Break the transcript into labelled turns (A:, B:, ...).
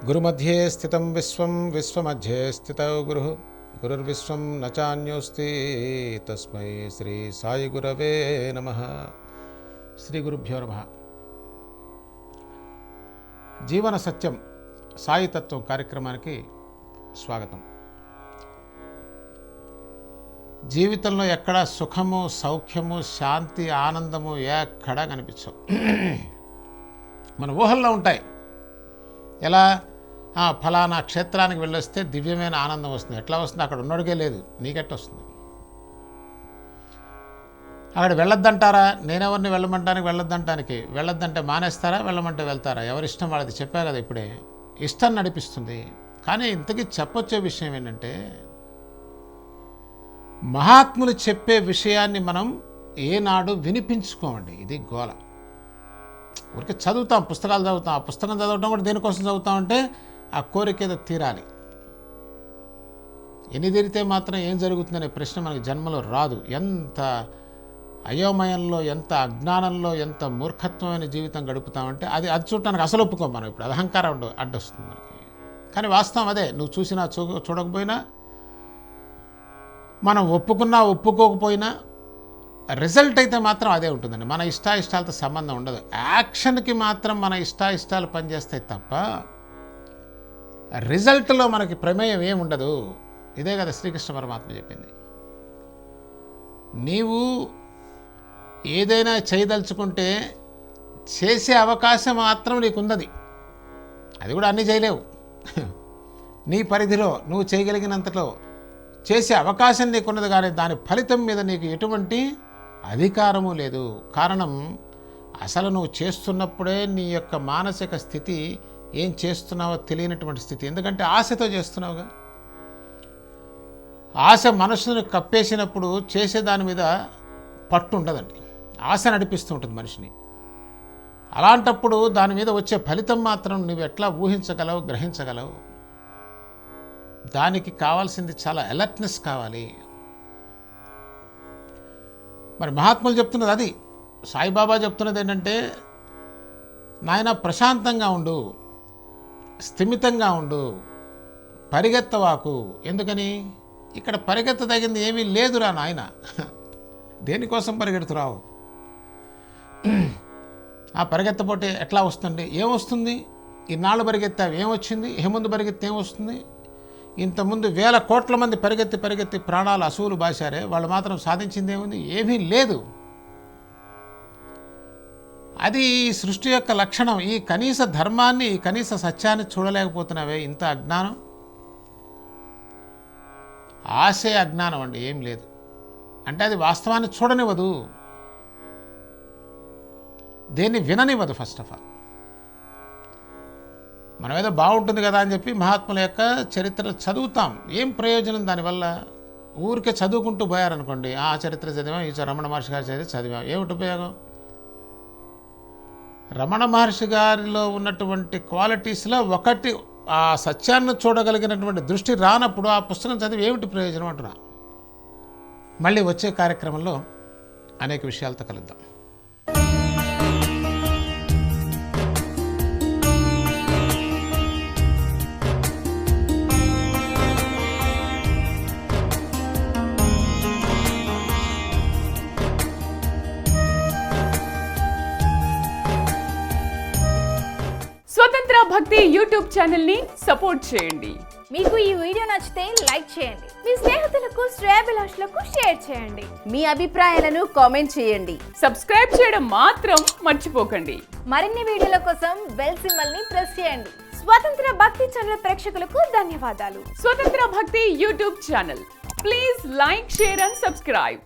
A: గురుమధ్యే స్థితం విశ్వం విశ్వమధ్యే స్థితౌ గురుః గురుర్విశ్వం న చాన్యోస్తి తస్మై శ్రీ సాయి గురవే నమః. శ్రీ గురుభ్యో నమః. జీవన సత్యం సాయి తత్వం కార్యక్రమానికి స్వాగతం. జీవితంలో ఎక్కడ సుఖము, సౌఖ్యము, శాంతి, ఆనందము ఎక్కడా కనిపించవు. మన ఊహల్లో ఉంటాయి. ఎలా ఫలానా క్షేత్రానికి వెళ్ళొస్తే దివ్యమైన ఆనందం వస్తుంది. ఎట్లా వస్తుంది? అక్కడ ఉన్నోడికే లేదు, నీకెట్ట వస్తుంది? అక్కడ వెళ్ళొద్దంటారా? నేనెవరిని వెళ్ళొద్దంటే మానేస్తారా? వెళ్ళమంటే వెళ్తారా? ఎవరిష్టం వాళ్ళది. చెప్పా కదా ఇప్పుడే. ఇష్టం నడిపిస్తుంది. కానీ ఇంతకీ చెప్పొచ్చే విషయం ఏంటంటే, మహాత్ములు చెప్పే విషయాన్ని మనం ఏనాడు వినిపించుకోమండి. ఇది గోల. ఊరికే చదువుతాం, పుస్తకాలు చదువుతాం. ఆ పుస్తకం చదవటం కూడా దేనికోసం చదువుతామంటే ఆ కోరిక ఏదో తీరాలి. ఎన్ని తీరితే మాత్రం ఏం జరుగుతుందనే ప్రశ్న మనకి జన్మలో రాదు. ఎంత అయోమయంలో, ఎంత అజ్ఞానంలో, ఎంత మూర్ఖత్వమైన జీవితం గడుపుతామంటే అది చూడటానికి అసలు ఒప్పుకోం మనం. ఇప్పుడు అది అహంకారం అడ్డొస్తుంది మనకి. కానీ వాస్తవం అదే. నువ్వు చూసినా చూడకపోయినా, మనం ఒప్పుకున్నా ఒప్పుకోకపోయినా రిజల్ట్ అయితే మాత్రం అదే ఉంటుందండి. మన ఇష్టాయిష్టాలతో సంబంధం ఉండదు. యాక్షన్కి మాత్రం మన ఇష్టాయిష్టాలు పనిచేస్తాయి తప్ప రిజల్ట్లో మనకి ప్రమేయం ఏముండదు. ఇదే కదా శ్రీకృష్ణ పరమాత్మ చెప్పింది. నీవు ఏదైనా చేయదలుచుకుంటే చేసే అవకాశం మాత్రం నీకున్నది. అది కూడా అన్నీ చేయలేవు. నీ పరిధిలో నువ్వు చేయగలిగినంతలో చేసే అవకాశం నీకున్నది. కానీ దాని ఫలితం మీద నీకు ఎటువంటి అధికారము లేదు. కారణం, అసలు నువ్వు చేస్తున్నప్పుడే నీ యొక్క మానసిక స్థితి ఏం చేస్తున్నావో తెలియనటువంటి స్థితి. ఎందుకంటే ఆశతో చేస్తున్నావుగా. ఆశ మనసును కప్పేసినప్పుడు చేసే దాని మీద పట్టు ఉండదండి. ఆశ నడిపిస్తూ ఉంటుంది మనిషిని. అలాంటప్పుడు దాని మీద వచ్చే ఫలితం మాత్రం నువ్వు ఎట్లా ఊహించగలవు, గ్రహించగలవు? దానికి కావాల్సింది చాలా అలర్ట్నెస్ కావాలి. మరి మహాత్ములు చెప్తున్నది అది. సాయిబాబా చెప్తున్నది ఏంటంటే, నాయన ప్రశాంతంగా ఉండు, స్థిమితంగా ఉండు, పరిగెత్తవాకు. ఎందుకని? ఇక్కడ పరిగెత్తదగింది ఏమీ లేదురా నాయన. దేనికోసం పరిగెడుతురావు? ఆ పరిగెత్తపోతే ఎట్లా వస్తుంది? ఏమొస్తుంది? ఇన్నాళ్ళు పరిగెత్తావు, ఏమొచ్చింది? ముందు పరిగెత్తి ఏమొస్తుంది? ఇంతకుముందు 1000 కోట్ల మంది పరిగెత్తి ప్రాణాలు అసూలు బాశారే, వాళ్ళు మాత్రం సాధించింది ఏముంది? ఏమీ లేదు. అది ఈ సృష్టి యొక్క లక్షణం. ఈ కనీస ధర్మాన్ని, ఈ కనీస సత్యాన్ని చూడలేకపోతున్నావే. ఇంత అజ్ఞానం. ఆశే అజ్ఞానం అండి, ఏం లేదు. అంటే అది వాస్తవాన్ని చూడనివ్వదు, దేన్ని విననివ్వదు. ఫస్ట్ ఆఫ్ ఆల్ మనం ఏదో బాగుంటుంది కదా అని చెప్పి మహాత్ముల యొక్క చరిత్రలు చదువుతాం. ఏం ప్రయోజనం దానివల్ల? ఊరికే చదువుకుంటూ పోయారనుకోండి, ఆ చరిత్ర చదివాం, ఈ రమణ మహర్షి గారి చరిత్ర చదివాం, ఏమిటి ఉపయోగం? రమణ మహర్షి గారిలో ఉన్నటువంటి క్వాలిటీస్లో ఒకటి, ఆ సత్యాన్ని చూడగలిగినటువంటి దృష్టి రానప్పుడు ఆ పుస్తకం చదివి ఏమిటి ప్రయోజనం అంటున్నా. మళ్ళీ వచ్చే కార్యక్రమంలో అనేక విషయాలతో కలుద్దాం.
B: స్వతంత్ర భక్తి యూట్యూబ్ ఛానల్ ని సపోర్ట్ చేయండి.
C: మీకు ఈ వీడియో నచ్చితే లైక్ చేయండి, మీ స్నేహితులకు, శ్రేయోభిలాషులకు షేర్ చేయండి,
D: మీ అభిప్రాయాలను కామెంట్ చేయండి.
B: సబ్స్క్రైబ్ చేయడం మాత్రం మర్చిపోకండి.
C: మరిన్ని వీడియోల కోసం బెల్ సింబల్ ని ప్రెస్ చేయండి. స్వతంత్ర భక్తి ఛానల్ ప్రేక్షకులకు ధన్యవాదాలు.
B: స్వతంత్ర భక్తి YouTube channel. Please like, share and subscribe.